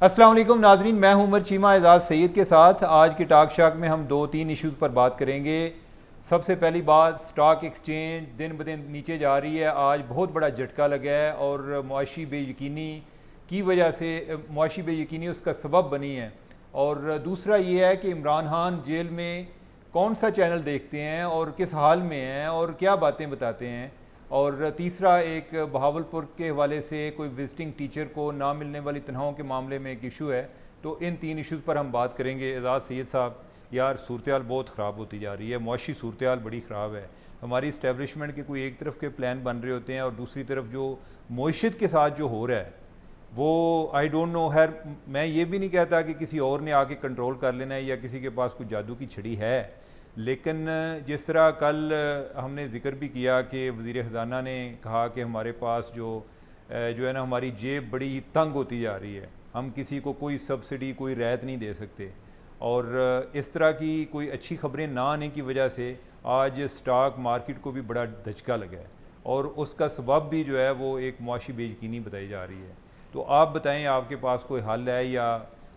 अस्सलाम वालेकुम नाजरीन, मैं हूं उमर चीमा एजाज़ सैयद के साथ। आज की टॉक शाक में हम 2-3 इश्यूज़ पर बात करेंगे। सबसे पहली बात, स्टॉक एक्सचेंज दिन ब दिन नीचे जा रही है। आज बहुत बड़ा झटका लगा है और मुआशी बेयकीनी की वजह से मुआशी बेयकीनी उसका सबब बनी है। और दूसरा ये है कि इमरान खान जेल में कौन सा चैनल देखते हैं और किस हाल में हैं और क्या बातें बताते हैं। और तीसरा, एक बहावलपुर के हवाले से कोई विजिटिंग टीचर को ना मिलने वाली तनख्वाहों के मामले में एक इशू है। तो इन 3 इशूज़ पर हम बात करेंगे। एजाज़ सैयद साहब, यार सूरत बहुत ख़राब होती जा रही है, मुआशी सूरत बड़ी ख़राब है। हमारी इस्टेब्लिशमेंट के कोई एक तरफ के प्लान बन रहे होते हैं और दूसरी तरफ जो मईशत के साथ जो हो रहा है वो आई डोंट नो। खैर, मैं ये भी नहीं कहता कि किसी और ने आके कंट्रोल कर लेना है या किसी के पास कुछ जादू की छड़ी है, लेकिन जिस तरह कल हमने ज़िक्र भी किया कि वज़ीर ख़जाना ने कहा कि हमारे पास जो है ना, हमारी जेब बड़ी तंग होती जा रही है, हम किसी को कोई सब्सिडी कोई रियायत नहीं दे सकते। और इस तरह की कोई अच्छी खबरें ना आने की वजह से आज स्टॉक मार्केट को भी बड़ा धचका लगा है और उसका सबब भी जो है वो एक मुआशी बेयकीनी बताई जा रही है। तो आप बताएं, आपके पास कोई हल है या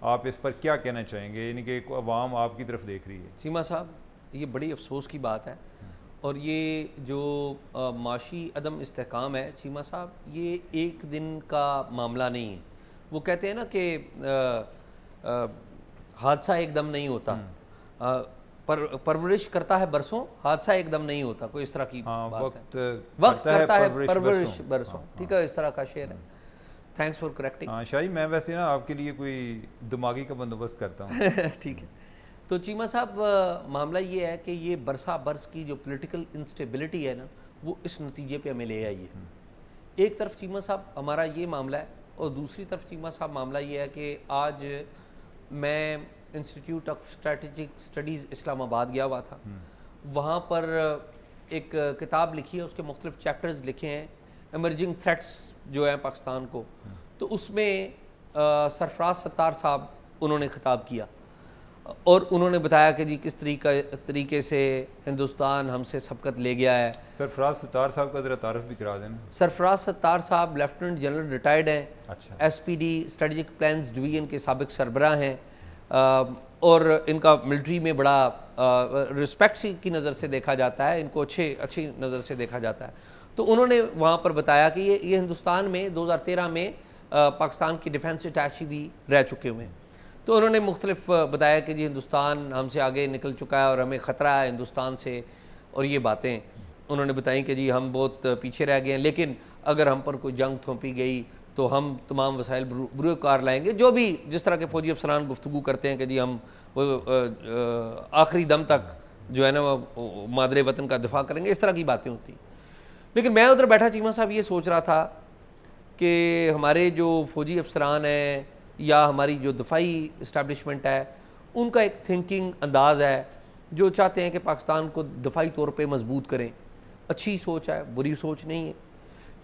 आप इस पर क्या कहना चाहेंगे, यानी कि अवाम आपकी तरफ देख रही है। चीमा साहब, ये बड़ी अफसोस की बात है और ये जो माशी अदम इस्तेहकाम है चीमा साहब, ये एक दिन का मामला नहीं है। वो कहते हैं ना कि हादसा एकदम नहीं होता, परवरिश करता है बरसों, हादसा एकदम नहीं होता। कोई इस तरह की बात है। वक्त करता है परवरिश बरसों। ठीक है, इस तरह का शेर है। Thanks for correcting. हाँ शाही, मैं वैसे ना आपके लिए कोई दिमागी का बंदोबस्त करता हूँ। ठीक है। तो चीमा साहब, मामला ये है कि ये बरसा बरस की जो पॉलिटिकल इंस्टेबिलिटी है ना, वो इस नतीजे पे हमें ले आई है। एक तरफ चीमा साहब हमारा ये मामला है और दूसरी तरफ चीमा साहब मामला ये है कि आज मैं institute of strategic studies Islamabad गया हुआ था। वहाँ पर एक किताब लिखी है, उसके मुख्तलिफ चैप्टर्स लिखे हैं, एमर्जिंग थ्रेट्स जो है पाकिस्तान को। तो उसमें सरफराज सत्तार साहब उन्होंने खिताब किया और उन्होंने बताया कि जी किस तरीके से हिंदुस्तान हमसे सबकत ले गया है। सरफराज सत्तार साहब का ज़रा तारफ़ भी करा देना। सरफराज सत्तार साहब लेफ्टिनेंट जनरल रिटायर्ड हैं। अच्छा। SPD स्ट्रेटजिक प्लान्स डिवीज़न के साबिक सरबराह हैं और इनका मिलिट्री में बड़ा रिस्पेक्ट की नज़र से देखा जाता है, इनको अच्छी नज़र से देखा जाता है। तो उन्होंने वहाँ पर बताया कि ये हिंदुस्तान में 2013 में पाकिस्तान की डिफेंस अटैची भी रह चुके हुए हैं। तो उन्होंने मुख्तलिफ बताया कि जी हिंदुस्तान हमसे आगे निकल चुका है और हमें ख़तरा है हिंदुस्तान से, और ये बातें उन्होंने बताई कि जी हम बहुत पीछे रह गए हैं, लेकिन अगर हम पर कोई जंग थोपी गई तो हम तमाम वसाइल बुरुकार लाएंगे। जो भी जिस तरह के फ़ौजी अफसरान गुफ्तगू करते हैं कि जी हम आखिरी दम तक जो है ना वो मादरे वतन का दिफा करेंगे, इस तरह की बातें होती। लेकिन मैं उधर बैठा चीमा साहब ये सोच रहा था कि हमारे जो फ़ौजी अफसरान हैं या हमारी जो दफ़ाई इस्टेब्लिशमेंट है, उनका एक थिंकिंग अंदाज़ है जो चाहते हैं कि पाकिस्तान को दफ़ाई तौर पे मजबूत करें। अच्छी सोच है, बुरी सोच नहीं है,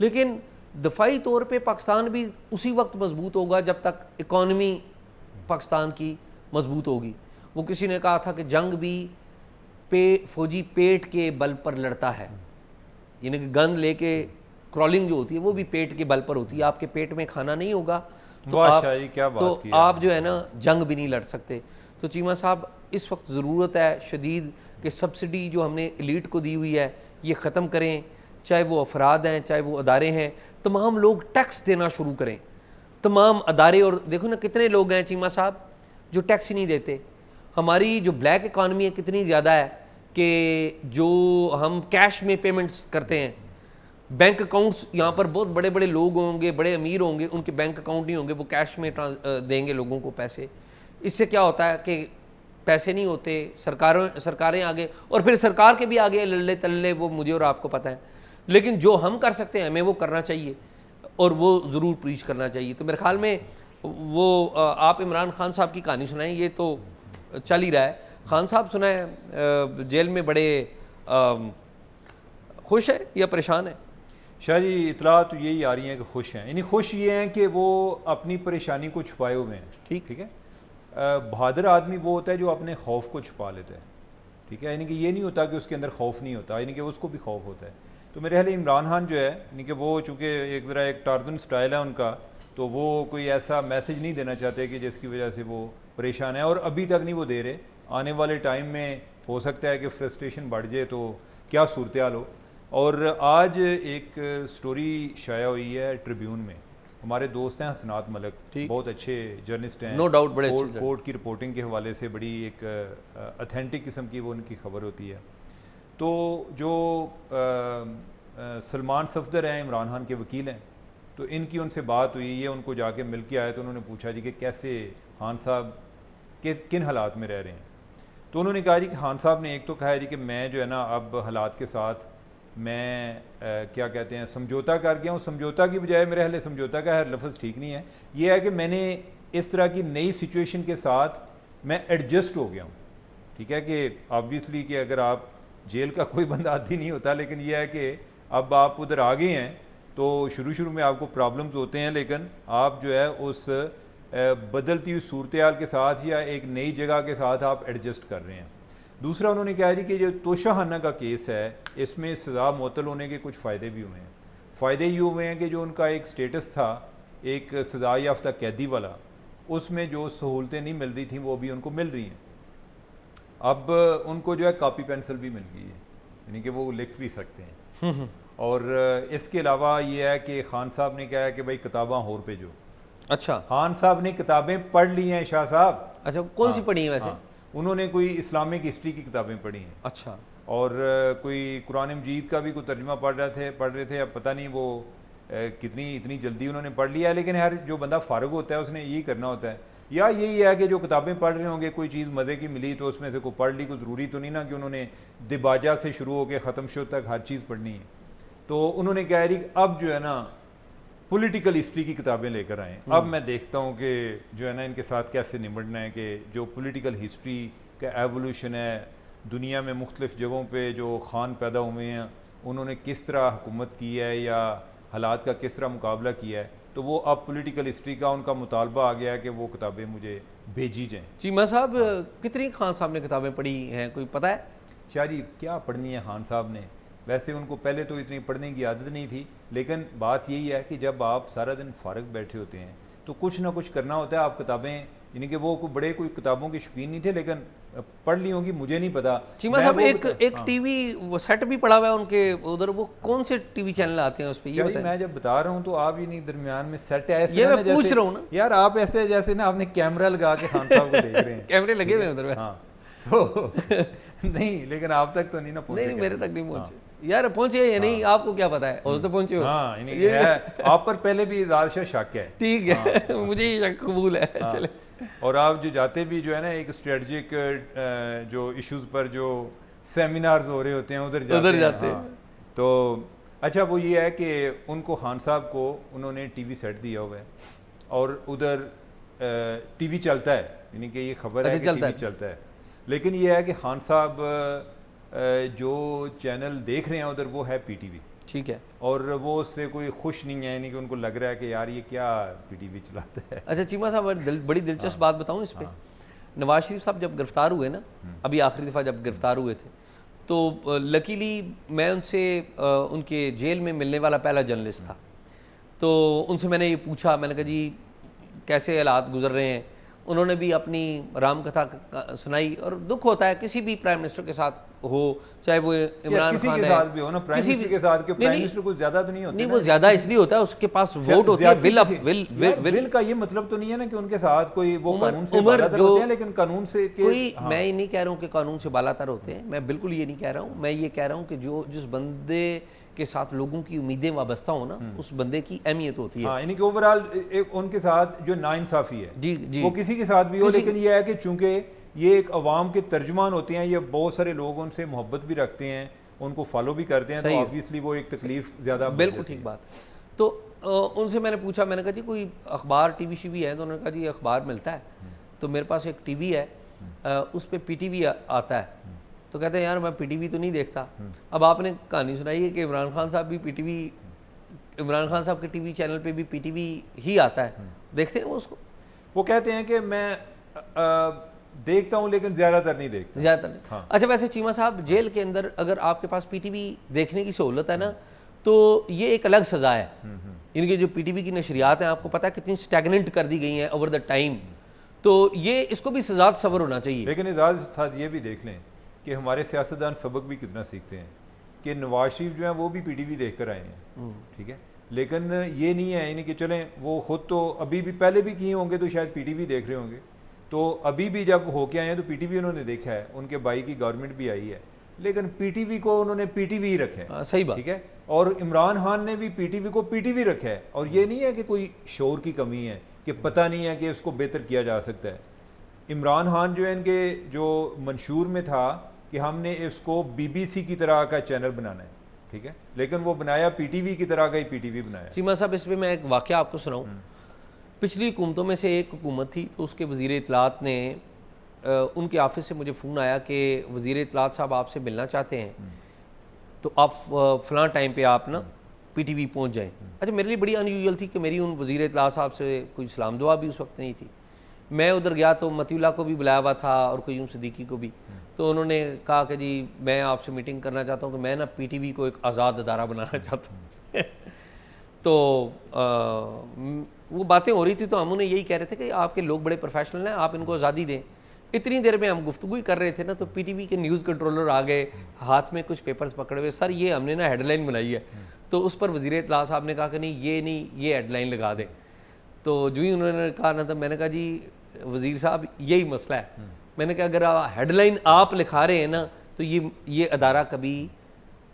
लेकिन दफ़ाई तौर पे पाकिस्तान भी उसी वक्त मजबूत होगा जब तक इकॉनमी पाकिस्तान की मजबूत होगी। वो किसी ने कहा था कि जंग भी फ़ौजी पेट के बल पर लड़ता है, यानी कि गन लेके क्रॉलिंग जो होती है वो भी पेट के बल पर होती है। आपके पेट में खाना नहीं होगा तो आप जो है ना जंग भी नहीं लड़ सकते। तो चीमा साहब, इस वक्त ज़रूरत है शदीद कि सब्सिडी जो हमने एलीट को दी हुई है ये ख़त्म करें, चाहे वो अफराद हैं चाहे वो अदारे हैं, तमाम लोग टैक्स देना शुरू करें। तमाम अदारे, और देखो ना कितने लोग हैं चीमा साहब जो टैक्स ही नहीं देते। हमारी जो ब्लैक इकानमी है कितनी ज़्यादा है कि जो हम कैश में पेमेंट्स करते हैं, बैंक अकाउंट्स यहाँ पर बहुत बड़े बड़े लोग होंगे, बड़े अमीर होंगे, उनके बैंक अकाउंट नहीं होंगे, वो कैश में देंगे लोगों को पैसे। इससे क्या होता है कि पैसे नहीं होते, सरकारें आगे, और फिर सरकार के भी आगे लल्ले तल्ले वो मुझे और आपको पता है। लेकिन जो हम कर सकते हैं हमें वो करना चाहिए और वो ज़रूर प्रीच करना चाहिए। तो मेरे ख्याल में वो आप इमरान खान साहब की कहानी सुनाएं, ये तो चल ही रहा है। खान साहब सुनाए जेल में बड़े खुश है या परेशान है? शायद इतला तो यही आ रही हैं कि खुश हैं, यानी खुश ये हैं कि वो अपनी परेशानी को छुपाए हुए हैं। ठीक है। बहादुर आदमी वो होता है जो अपने खौफ को छुपा लेता है। ठीक है, यानी कि ये नहीं होता कि उसके अंदर खौफ नहीं होता, यानी कि उसको भी खौफ होता है। तो मेरे ख्याल इमरान खान जो है, यानी कि वो चूँकि एक ज़रा एक टार्जन स्टाइल है उनका, तो वो कोई ऐसा मैसेज नहीं देना चाहते कि जिसकी वजह से वो परेशान है, और अभी तक नहीं वो दे रहे। आने वाले टाइम में हो सकता है कि फ्रस्ट्रेशन बढ़ जाए तो क्या सूरत हाल हो। और आज एक स्टोरी शाया हुई है ट्रिब्यून में, हमारे दोस्त हैं हसनात मलिक, बहुत अच्छे जर्नलिस्ट हैं, नो डाउट, बड़े कोर्ट की रिपोर्टिंग के हवाले से बड़ी एक अथेंटिक किस्म की वो उनकी खबर होती है। तो जो सलमान सफदर हैं, इमरान खान के वकील हैं, तो इनकी उनसे बात हुई, ये उनको जाके मिल के आए, तो उन्होंने पूछा जी कि कैसे खान साहब के किन हालात में रह रहे हैं। तो उन्होंने कहा जी कि खान साहब ने एक तो कहा है जी कि मैं जो है ना अब हालात के साथ मैं क्या कहते हैं समझौता कर गया हूँ। समझौता की बजाय मेरे हाल समझौता का हर लफ्ज़ ठीक नहीं है, ये है कि मैंने इस तरह की नई सिचुएशन के साथ मैं एडजस्ट हो गया हूँ। ठीक है कि ऑब्वियसली कि अगर आप जेल का कोई बंदा आदि नहीं होता, लेकिन यह है कि अब आप उधर आ गए हैं तो शुरू में आपको प्रॉब्लम्स होते हैं, लेकिन आप जो है उस बदलती हुई सूरत हाल के साथ या एक नई जगह के साथ आप एडजस्ट कर रहे हैं। दूसरा उन्होंने कहा जी कि जो तोशाखाना का केस है इसमें सज़ा मुअत्तल होने के कुछ फ़ायदे भी हुए हैं। फ़ायदे ये हुए हैं कि जो उनका एक स्टेटस था एक सज़ा याफ्ता कैदी वाला, उसमें जो सहूलतें नहीं मिल रही थी वो भी उनको मिल रही हैं। अब उनको जो है कॉपी पेंसिल भी मिल गई है, यानी कि वो लिख भी सकते हैं। और इसके अलावा ये है कि खान साहब ने कहा है कि भाई किताबें और भेजो। अच्छा, खान साहब ने किताबें पढ़ ली हैं शाह साहब। अच्छा, कौन सी पढ़ी है वैसे? उन्होंने कोई इस्लामिक हिस्ट्री की किताबें पढ़ी हैं। अच्छा, और कोई कुरान मजीद का भी कोई तर्जुमा पढ़ रहे थे। अब पता नहीं वो इतनी जल्दी उन्होंने पढ़ लिया है, लेकिन हर जो बंदा फारग होता है उसने यही करना होता है। या यही है कि जो किताबें पढ़ रहे होंगे कोई चीज़ मज़े की मिली तो उसमें से कोई पढ़ ली, कोई ज़रूरी तो नहीं ना कि उन्होंने दिबाजा से शुरू होकर ख़त्म शो तक हर चीज़ पढ़नी है। तो उन्होंने कहा कि अब जो है ना पॉलिटिकल हिस्ट्री की किताबें लेकर आएँ। अब मैं देखता हूँ कि जो है ना इनके साथ कैसे निपटना है, कि जो पॉलिटिकल हिस्ट्री का एवोल्यूशन है दुनिया में मुख्तलिफ़ जगहों पे जो खान पैदा हुए हैं उन्होंने किस तरह हुकूमत की है या हालात का किस तरह मुकाबला किया है, तो वो अब पॉलिटिकल हिस्ट्री का उनका मुतालबा आ गया है कि वो किताबें मुझे भेजी जाएँ। चीमा साहब, कितनी खान साहब ने किताबें पढ़ी हैं, कोई पता है? शाह जी क्या पढ़नी है खान साहब ने, वैसे उनको पहले तो इतनी पढ़ने की आदत नहीं थी, लेकिन बात यही है कि जब आप सारा दिन फारग बैठे होते हैं तो कुछ ना कुछ करना होता है। आप किताबें, यानी कि वो कोई किताबों के शौकीन नहीं थे, लेकिन पढ़ ली होंगी, मुझे नहीं पता। चीमा साहब, एक टीवी सेट भी पड़ा हुआ है उनके उधर, वो कौन से टीवी चैनल आते हैं उस पे, ये बताइए। मैं जब बता रहा हूँ तो आप ही नहीं दरमियान में सेट है, ये मैं पूछ रहा हूँ ना यार, आप ऐसे जैसे ना आपने कैमरा लगा के खान साहब को देख रहे हैं। कैमरे लगे हुए हैं उधर वैसे। हाँ, तो नहीं, लेकिन आप तक तो नहीं ना पहुंचे। नहीं, मेरे तक नहीं पहुंचे यार, पहुंचे या नहीं आपको क्या पता है, उस तो पहुंचे हो। हाँ, आप पर पहले भी ज़्यादा शक है। ठीक है, मुझे ये शक कबूल है। चले, और आप जो जाते भी जो है ना एक स्ट्रेटजिक जो इश्यूज पर जो सेमिनार्स हो रहे होते हैं उधर जाते हैं। तो अच्छा, वो ये है कि उनको खान साहब को उन्होंने टीवी सेट दिया हुआ है और उधर टीवी चलता है, यानी कि ये खबर है कि टीवी चलता है, लेकिन ये है कि खान साहब जो चैनल देख रहे हैं उधर वो है पीटीवी। ठीक है, और वो उससे कोई खुश नहीं है, यानी कि उनको लग रहा है कि यार ये क्या पीटीवी चलाता है। अच्छा चीमा साहब, बड़ी दिलचस्प बात बताऊं इस पे। नवाज शरीफ साहब जब गिरफ्तार हुए ना, अभी आखिरी दफ़ा जब गिरफ्तार हुए थे, तो लकीली मैं उनसे उनके जेल में मिलने वाला पहला जर्नलिस्ट था। तो उनसे मैंने ये पूछा, मैंने कहा जी कैसे हालात गुजर रहे हैं। उन्होंने भी अपनी राम कथा सुनाई, और दुख होता है किसी भी प्राइम मिनिस्टर के साथ हो, चाहे वो इमरान खान है, भी हो ना, प्राइम मिनिस्टर के साथ, कि प्राइम मिनिस्टर को ज्यादा तो नहीं होता। नहीं, वो ज्यादा इसलिए होता है उसके पास वोट होती है, विल का ये मतलब तो नहीं है ना कि उनके साथ कोई वो कानून से बालातर होते हैं, लेकिन कानून से कोई मैं ये नहीं कह रहा हूँ कि कानून से बालातर होते हैं, मैं बिल्कुल ये नहीं कह रहा हूँ। मैं ये कह रहा हूँ कि जिस बंदे के साथ लोगों की उम्मीदें वाबस्ता हो ना, उस बंदे की अहमियत होती है। यानी कि ओवरऑल उनके साथ जो नाइंसाफी है जी वो किसी के साथ भी हो, लेकिन ये है कि चूंकि ये एक अवाम के तर्जुमान होते हैं, ये बहुत सारे लोग उनसे मोहब्बत भी रखते हैं, उनको फॉलो भी करते हैं, तो ऑब्वियसली वो एक तकलीफ ज़्यादा। बिल्कुल ठीक बात। तो उनसे मैंने पूछा, मैंने कहा जी कोई अखबार टीवी शीवी है? तो उन्होंने कहा जी अखबार मिलता है, तो मेरे पास एक टीवी है, उस पर पीटीवी आता है। तो कहते हैं यार मैं पीटीवी तो नहीं देखता। अब आपने कहानी सुनाई है कि इमरान खान साहब भी पीटीवी, इमरान खान साहब के टीवी चैनल पे भी पीटीवी ही आता है, देखते हैं वो उसको? वो कहते हैं कि मैं देखता हूं लेकिन ज़्यादातर नहीं देखता। ज़्यादातर नहीं। हाँ। अच्छा, वैसे चीमा साहब, जेल के अंदर अगर आपके पास पीटीवी देखने की सहूलत है ना, तो ये एक अलग सज़ा है। इनकी जो पीटीवी की नशरियात हैं आपको पता है कितनी स्टैगनेंट कर दी गई हैं ओवर द टाइम, तो ये इसको भी सजाद सब्र होना चाहिए। लेकिन इजाज़ साथ ये भी देख लें कि हमारे सियासतदान सबक भी कितना सीखते हैं कि नवाज शरीफ जो है वो भी पीटीवी देख कर आए हैं, ठीक है, लेकिन ये नहीं है यानी कि चलें वो खुद तो अभी भी पहले भी किए होंगे तो शायद पीटीवी देख रहे होंगे, तो अभी भी जब होके आए हैं तो पीटीवी उन्होंने देखा है, उनके भाई की गवर्नमेंट भी आई है, लेकिन पीटीवी को उन्होंने पीटीवी ही रखा है। सही बात, ठीक है, और इमरान खान ने भी पीटीवी को पीटीवी रखा है, और ये नहीं है कि कोई शोर की कमी है कि पता नहीं है कि इसको बेहतर किया जा सकता है। इमरान खान जो है इनके जो मंशूर में था कि हमने इसको बीबीसी की तरह का चैनल बनाना है, ठीक है, लेकिन वो बनाया पीटीवी की तरह का ही पीटीवी बनाया। चीमा साहब इसमें मैं एक वाक़या आपको सुनाऊं। पिछली हुकूमतों में से एक हुकूमत थी तो उसके वज़ीर इत्तलात ने उनके ऑफिस से मुझे फ़ोन आया कि वज़ीर इत्तलात साहब आपसे मिलना चाहते हैं, तो आप फ़लाँ टाइम पे आप ना पीटीवी पहुंच जाएं। अच्छा, मेरे लिए बड़ी अनयूजुअल थी कि मेरी उन वज़ीर इत्तलात साहब से कोई सलाम दुआ भी उस वक्त नहीं थी। मैं उधर गया तो मतीउल्लाह को भी बुलाया हुआ था और क़य्यूम सिद्दीकी को भी, तो उन्होंने कहा कि जी मैं आपसे मीटिंग करना चाहता हूँ कि मैं ना पीटीवी को एक आज़ाद अदारा बनाना चाहता हूँ। तो वो बातें हो रही थी तो हम उन्हें यही कह रहे थे कि आपके लोग बड़े प्रोफेशनल हैं, आप इनको आज़ादी दें। इतनी देर में हम गुफ्तगू ही कर रहे थे ना तो पीटीवी के न्यूज़ कंट्रोलर आ गए, हाथ में कुछ पेपर्स पकड़े हुए, सर ये हमने ना हेडलाइन बनाई है, तो उस पर वज़ीर इत्तलात साहब ने कहा कि नहीं ये हेडलाइन लगा दें। तो जो ही उन्होंने कहा ना, तो मैंने कहा जी वज़ीर साहब यही मसला है, मैंने कहा अगर हेडलाइन आप लिखा रहे हैं ना तो ये अदारा कभी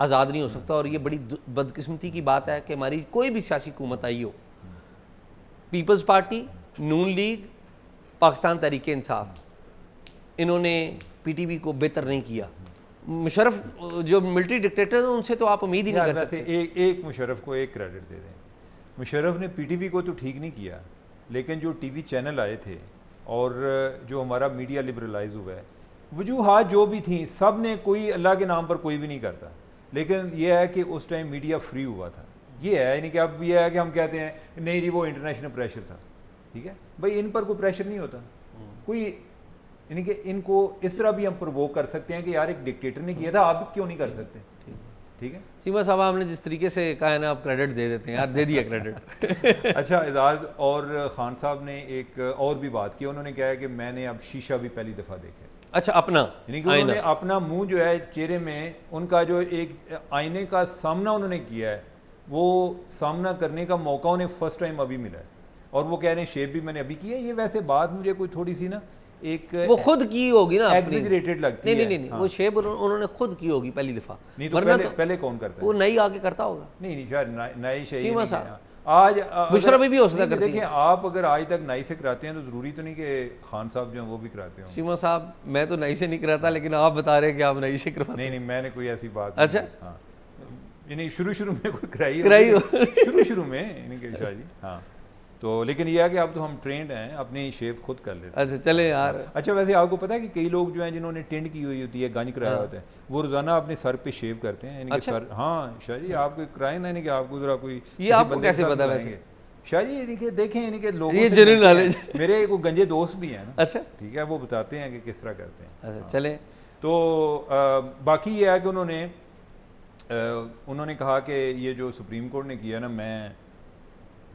आज़ाद नहीं हो सकता, और ये बड़ी बदकिस्मती की बात है कि हमारी कोई भी सियासी हुकूमत आई हो, पीपल्स पार्टी, नून लीग, पाकिस्तान तहरीक इंसाफ, इन्होंने पीटीवी को बेहतर नहीं किया। मुशर्रफ जो मिलिट्री डिक्टेटर हैं उनसे तो आप उम्मीद ही नहीं कर सकते। एक मुशर्रफ को एक क्रेडिट दे दें, मुशर्रफ ने पीटीवी को तो ठीक नहीं किया, लेकिन जो टीवी चैनल आए थे और जो हमारा मीडिया लिबरलाइज हुआ है, वजूहात जो भी थी सब ने, कोई अल्लाह के नाम पर कोई भी नहीं करता, लेकिन यह है कि उस टाइम मीडिया फ्री हुआ था। ये है यानी कि अब यह है कि हम कहते हैं नहीं जी वो इंटरनेशनल प्रेशर था, ठीक है भाई, इन पर कोई प्रेशर नहीं होता कोई, यानी कि इनको इस तरह भी हम प्रोवोक कर सकते हैं कि यार एक डिक्टेटर ने किया था, आप क्यों नहीं कर सकते, ठीक है। चीमा साहब आपने जिस तरीके से कहा है ना, आप क्रेडिट दे देते हैं यार, दे दिया क्रेडिट। अच्छा, एजाज और खान साहब ने एक और भी बात की, उन्होंने कहा है कि मैंने अब शीशा भी पहली दफ़ा देखा। अच्छा, अपना यानी कि उन्होंने अपना मुंह जो है चेहरे में, उनका जो एक आईने का सामना उन्होंने किया है, वो सामना करने का मौका उन्हें फर्स्ट टाइम अभी मिला है, और वो कह रहे हैं शेप भी मैंने अभी किया। ये वैसे बात मुझे कोई थोड़ी सी ना एक वो खुद की होगी ना, एग्जैजरेटेड लगती है। नहीं, वो शेप उन्होंने खुद की होगी पहली दफ़ा, नहीं तो पहले कौन करता है? वो नई आके करता होगा। नहीं शायद नई शे आज बुशरा भी हो सकता है। देखिए आप अगर आज तक नाई से कराते हैं तो ज़रूरी तो नहीं कि खान साहब जो हैं वो भी कराते हो। चीमा साहब मैं तो नाई से नहीं कराता, लेकिन आप बता रहे हैं कि आप नाई से करवाते हैं। नहीं मैंने कोई ऐसी बात। अच्छा, हाँ, यानी शुरू में कोई कराई हो शुरू में यानी कि शायद। हाँ, तो लेकिन यह है कि अब तो हम ट्रेंड हैं, अपनी शेप खुद कर लेते हैं। अच्छा चले यार। अच्छा, वैसे आपको पता है कि कई लोग जो हैं जिन्होंने टेंट की हुई होती है, गंज कराया होता है, वो रोजाना अपने सर पे शेव करते हैं, यानी कि सर। हाँ शाह जी, आपको कराए ना, यानी कि आपको जरा कोई, ये आपको कैसे पता? वैसे शाह जी यानी कि देखें, यानी कि लोगों ये जनरल नॉलेज, मेरे को गंजे दोस्त भी हैं ना। अच्छा ठीक है, वो बताते हैं कि किस तरह करते हैं। अच्छा चले। तो बाकी ये है कि उन्होंने कहा कि ये जो सुप्रीम कोर्ट ने किया ना,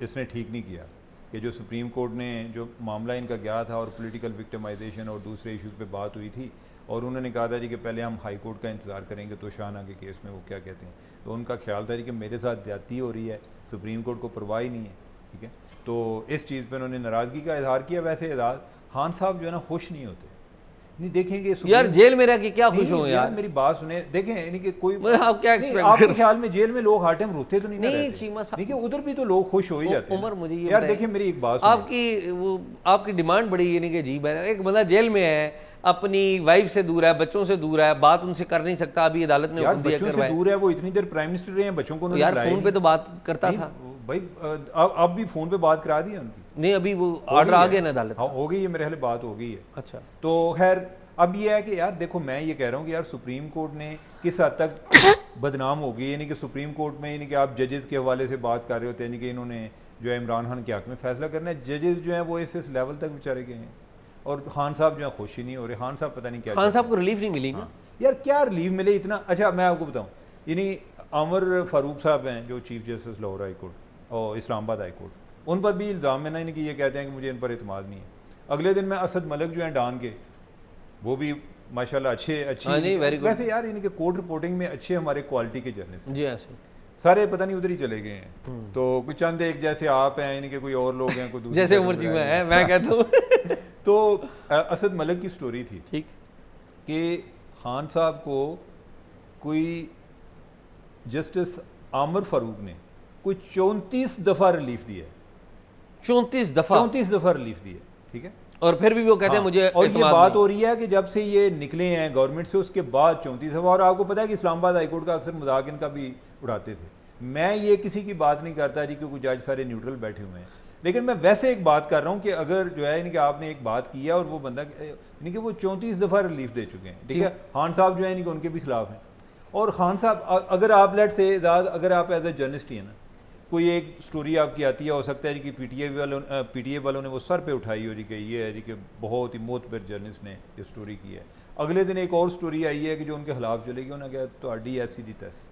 इसने ठीक नहीं किया, कि जो सुप्रीम कोर्ट ने जो मामला इनका गया था और पॉलिटिकल विक्टिमाइजेशन और दूसरे इश्यूज़ पे बात हुई थी, और उन्होंने कहा था जी कि पहले हम हाई कोर्ट का इंतज़ार करेंगे तो शाहना के केस में वो क्या कहते हैं, तो उनका ख्याल था जी कि मेरे साथ ज्यादती हो रही है, सुप्रीम कोर्ट को परवाह ही नहीं है, ठीक है। तो इस चीज़ पर उन्होंने नाराज़गी का इजहार किया। वैसे एजाज खान साहब जो है ना खुश नहीं होते, नहीं देखेंगे यार जेल में रह के क्या खुश हो यार, मेरी बात सुने, देखें यानी कि कोई आप क्या एक्सपेक्ट आपके ख्याल में जेल में लोग हार्ट रोते तो नहीं नहीं, उधर भी तो लोग खुश हो ही जाते हैं। उमर मुझे ये यार देखिए मेरी एक बात, आपकी डिमांड बड़ी यानी कि अजीब है। एक बंदा जेल में है, अपनी वाइफ से दूर है, बच्चों से दूर है, बात उनसे कर नहीं सकता, अभी अदालत ने हुक्म दिया करवाए। दूर है वो, इतनी देर प्राइम मिनिस्टर रहे हैं, बच्चों को यार फोन पे तो बात करता था भाई, अब भी फोन पे बात करा दी है उनकी। नहीं अभी वो ऑर्डर आ गया ना अदालत, हो गई है मेरे ख्याल बात हो गई है। अच्छा, तो खैर अब ये है कि यार देखो, मैं ये कह रहा हूँ कि यार सुप्रीम कोर्ट ने किस हद तक बदनाम हो गई, यानी कि सुप्रीम कोर्ट में यानी कि आप जजेस के हवाले से बात कर रहे होते हैं, यानी कि इन्होंने जो है इमरान खान के हक में फैसला करना है, जजेस जो हैं वो इस लेवल तक बेचारे गए हैं, और खान साहब जो है खुश ही नहीं हो रहे। खान साहब पता नहीं क्या, खान साहब को रिलीफ नहीं मिली ना यार, क्या रिलीफ मिले इतना। अच्छा मैं आपको बताऊँ, यानी अमर फारूक साहब हैं जो chief justice Lahore high court, और इस्लामाबाद हाई कोर्ट, उन पर भी इल्ज़ाम है ना इनकी, ये कहते हैं कि मुझे इन पर एतमाद नहीं है। अगले दिन में असद मलिक जो हैं डान के, वो भी माशाल्लाह अच्छी वैसे यार इनके कोर्ट रिपोर्टिंग में अच्छे हमारे क्वालिटी के जर्नलिस्ट जी हाँ सर, सारे पता नहीं उधर ही चले गए हैं। तो कुछ चंद एक जैसे आप हैं, इनके कोई और लोग हैं, कोई जैसे उमर चीमा है, मैं कहता हूँ तो असद मलिक की स्टोरी थी ठीक कि खान साहब को कोई जस्टिस आमिर फारूक ने कोई 34 दफ़ा रिलीफ दिया है, 34 दफ़ा रिलीफ दिया, ठीक है। और फिर भी वो कहते हैं मुझे और ये बात हो रही है कि जब से ये निकले हैं गवर्नमेंट से उसके बाद 34 दफ़ा। और आपको पता है कि इस्लामाबाद हाईकोर्ट का अक्सर मजाक इनका भी उड़ाते थे। मैं ये किसी की बात नहीं करता जी, क्योंकि जज सारे न्यूट्रल बैठे हुए हैं, लेकिन मैं वैसे एक बात कर रहा हूँ कि अगर जो है इनके आपने एक बात की है और वो बंदा यानी कि वो 34 दफ़ा रिलीफ दे चुके हैं, ठीक है। खान साहब जो है इनके उनके भी खिलाफ हैं। और खान साहब अगर आप लेट से अगर आप एज ए जर्नलिस्ट ही है ना, कोई एक स्टोरी आपकी आती है, हो सकता है जी कि पीटीए वालों ने वो सर पे उठाई हो जी कि ये है जी कि बहुत ही मोतबर जर्नलिस्ट ने ये स्टोरी की है। अगले दिन एक और स्टोरी आई है कि जो उनके खिलाफ चलेगी, उन्होंने कहा तो आडी ऐसी दी तस,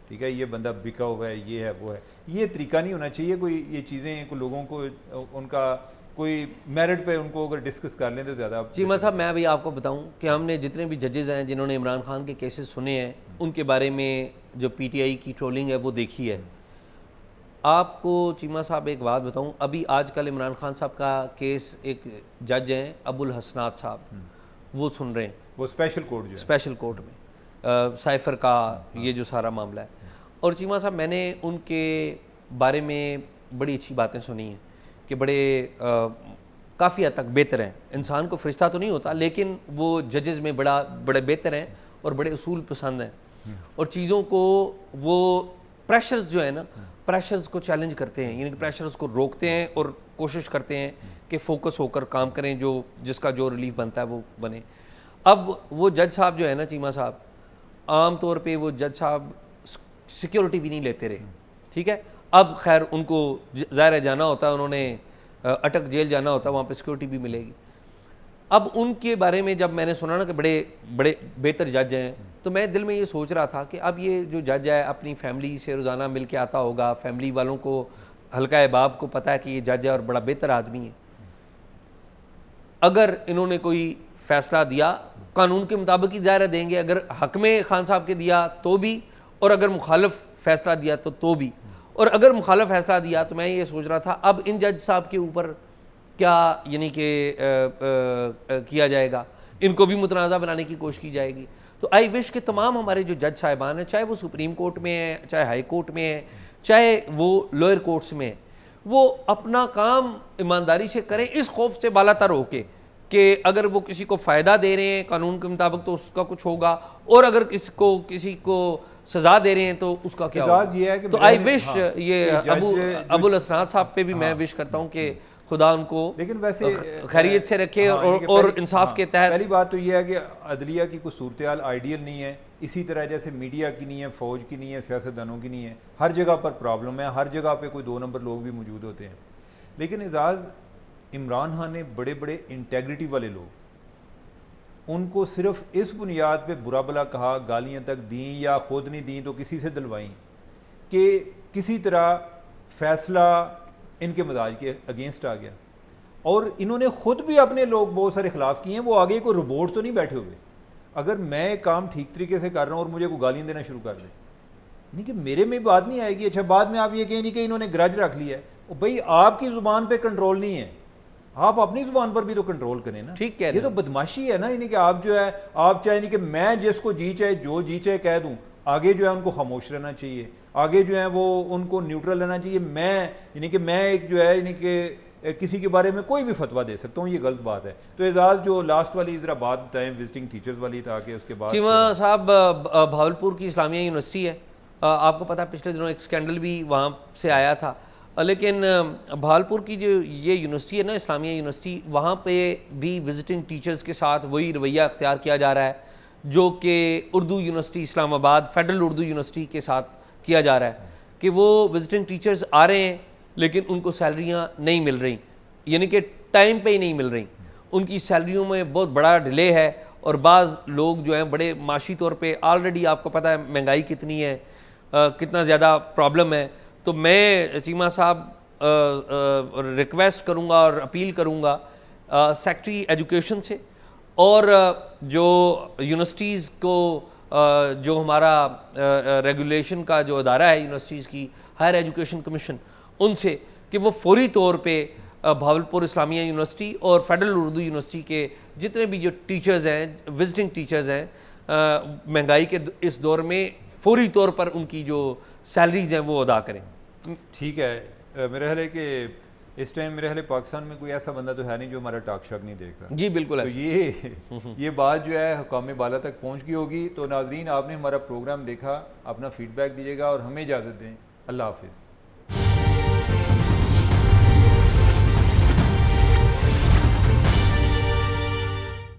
ठीक है, ये बंदा बिका हुआ है, ये है वो है। ये तरीका नहीं होना चाहिए। कोई ये चीज़ें को लोगों को उनका कोई मेरिट पे उनको अगर डिस्कस कर लें तो ज़्यादा। चीमा साहब, मैं अभी आपको बताऊं कि हमने जितने भी जजेज़ हैं जिन्होंने इमरान खान के केसेस सुने हैं, उनके बारे में जो पीटीआई की ट्रोलिंग है वो देखी है। आपको चीमा साहब एक बात बताऊं, अभी आजकल इमरान खान साहब का केस एक जज हैं अबुल हसनात साहब, वो सुन रहे हैं, वो स्पेशल कोर्ट जो है, स्पेशल कोर्ट में साइफर का ये जो सारा मामला है। और चीमा साहब, मैंने उनके बारे में बड़ी अच्छी बातें सुनी हैं कि बड़े काफ़ी हद तक बेहतर हैं। इंसान को फरिश्ता तो नहीं होता, लेकिन वो जजेज़ में बड़े बेहतर हैं और बड़े उसूल पसंद हैं, और चीज़ों को वो प्रेशर्स जो है ना, प्रेशर्स को चैलेंज करते हैं, यानी कि प्रेशर्स को रोकते हैं और कोशिश करते हैं कि फोकस होकर काम करें, जो जिसका जो रिलीफ बनता है वो बने। अब वो जज साहब जो है ना चीमा साहब, आम तौर पे वो जज साहब सिक्योरिटी भी नहीं लेते रहे, ठीक है। अब खैर उनको ज़ाहिर है जाना होता है, उन्होंने अटक जेल जाना होता है, वहाँ पे सिक्योरिटी भी मिलेगी। अब उनके बारे में जब मैंने सुना ना कि बड़े बड़े बेहतर जज हैं, तो मैं दिल में ये सोच रहा था कि अब ये जो जज है अपनी फैमिली से रोज़ाना मिल के आता होगा, फैमिली वालों को हल्का बाब को पता है कि ये जज है और बड़ा बेहतर आदमी है। अगर इन्होंने कोई फ़ैसला दिया कानून के मुताबिक ही ज़ाहिर देंगे, अगर हक में खान साहब के दिया तो भी, और अगर मुखालिफ फ़ैसला दिया तो भी। और अगर मुखालिफ फ़ैसला दिया तो मैं ये सोच रहा था अब इन जज साहब के ऊपर क्या यानी कि किया जाएगा, इनको भी मुतनाज़ा बनाने की कोशिश की जाएगी। तो आई विश कि तमाम हमारे जो जज साहिबान हैं, चाहे वो सुप्रीम कोर्ट में हैं, चाहे हाई कोर्ट में हैं, चाहे वो लोअर कोर्ट्स में हैं, वो अपना काम ईमानदारी से करें, इस खौफ से बालातर होके कि अगर वो किसी को फ़ायदा दे रहे हैं कानून के मुताबिक तो उसका कुछ होगा, और अगर किसी को सज़ा दे रहे हैं तो उसका क्या होगा। ये है कि तो आई विश ये अबुल हसनात साहब पे भी मैं विश करता हूँ कि खुदा उनको लेकिन वैसे खैरियत से रखे और इंसाफ के तहत। पहली बात तो ये है कि अदलिया की कुछ सूरत हाल आइडियल नहीं है, इसी तरह जैसे मीडिया की नहीं है, फ़ौज की नहीं है, सियासतदानों की नहीं है, हर जगह पर प्रॉब्लम है, हर जगह पे कोई 2 नंबर लोग भी मौजूद होते हैं। लेकिन एजाज़ इमरान खान ने बड़े बड़े इंटेग्रिटी वाले लोग, उनको सिर्फ इस बुनियाद पे बुरा भला कहा, गालियाँ तक दी या खुद नहीं दी तो किसी से दिलवाई कि किसी तरह फ़ैसला इनके मजाज के अगेंस्ट आ गया। और इन्होंने खुद भी अपने लोग बहुत सारे खिलाफ किए हैं, वो आगे कोई रोबोट तो नहीं बैठे हुए। अगर मैं काम ठीक तरीके से कर रहा हूँ और मुझे कोई गालियाँ देना शुरू कर दे, नहीं कि मेरे में बात नहीं आएगी। अच्छा, बाद में आप ये कहें नहीं कि इन्होंने ग्रज रख लिया है, भाई आपकी ज़ुबान पे कंट्रोल नहीं है, आप अपनी ज़ुबान पर भी तो कंट्रोल करें ना। ठीक है, ये तो बदमाशी है ना, यानी कि आप जो है आप चाहे नहीं कि मैं जिसको जी चाहे जो जी चाहे कह दूँ, आगे जो है उनको खामोश रहना चाहिए, आगे जो है वो उनको न्यूट्रल रहना चाहिए। मैं यानी कि मैं एक जो है यानी कि किसी के बारे में कोई भी फतवा दे सकता हूँ, ये गलत बात है। तो एजाज जो लास्ट वाली ज़रा बात बताएं विजिटिंग टीचर्स वाली, ताकि उसके बाद। चीमा साहब, भावलपुर की इस्लामिया यूनिवर्सिटी है, आपको पता है पिछले दिनों एक स्कैंडल भी वहाँ से आया था, लेकिन भावलपुर की जो ये यूनिवर्सिटी है ना, इस्लामिया यूनिवर्सिटी, वहाँ पे भी विजिटिंग टीचर्स के साथ वही रवैया अख्तियार किया जा रहा है जो कि Urdu university Islamabad, federal Urdu university के साथ किया जा रहा है, कि वो विजिटिंग टीचर्स आ रहे हैं लेकिन उनको सैलरियाँ नहीं मिल रही, यानी कि टाइम पे ही नहीं मिल रही, उनकी सैलरियों में बहुत बड़ा डिले है। और बाज़ लोग जो हैं बड़े माशी तौर पे, ऑलरेडी आपको पता है महंगाई कितनी है, कितना ज़्यादा प्रॉब्लम है, तो मैं चीमा साहब रिक्वेस्ट करूँगा और अपील करूँगा सेक्रेटरी एजुकेशन से और जो यूनिवर्सिटीज़ को जो हमारा रेगुलेशन का जो अदारा है यूनिवर्सिटीज़ की, हायर एजुकेशन कमीशन, उनसे कि वो फौरी तौर पे भावलपुर इस्लामिया यूनिवर्सिटी और फेडरल उर्दू यूनिवर्सिटी के जितने भी जो टीचर्स हैं, विजिटिंग टीचर्स हैं, महंगाई के इस दौर में फौरी तौर पर उनकी जो सैलरीज हैं वो अदा करें। ठीक है, मेरा ख्याल है कि इस टाइम मेरे ख्याल है पाकिस्तान में कोई ऐसा बंदा तो है नहीं जो हमारा टॉक शॉक नहीं देखता। जी बिल्कुल तो ये बात जो है हुकाम बाला तक पहुंच गई होगी। तो नाजरीन, आपने हमारा प्रोग्राम देखा, अपना फीडबैक दीजिएगा और हमें इजाज़त दें। अल्लाह हाफिज़।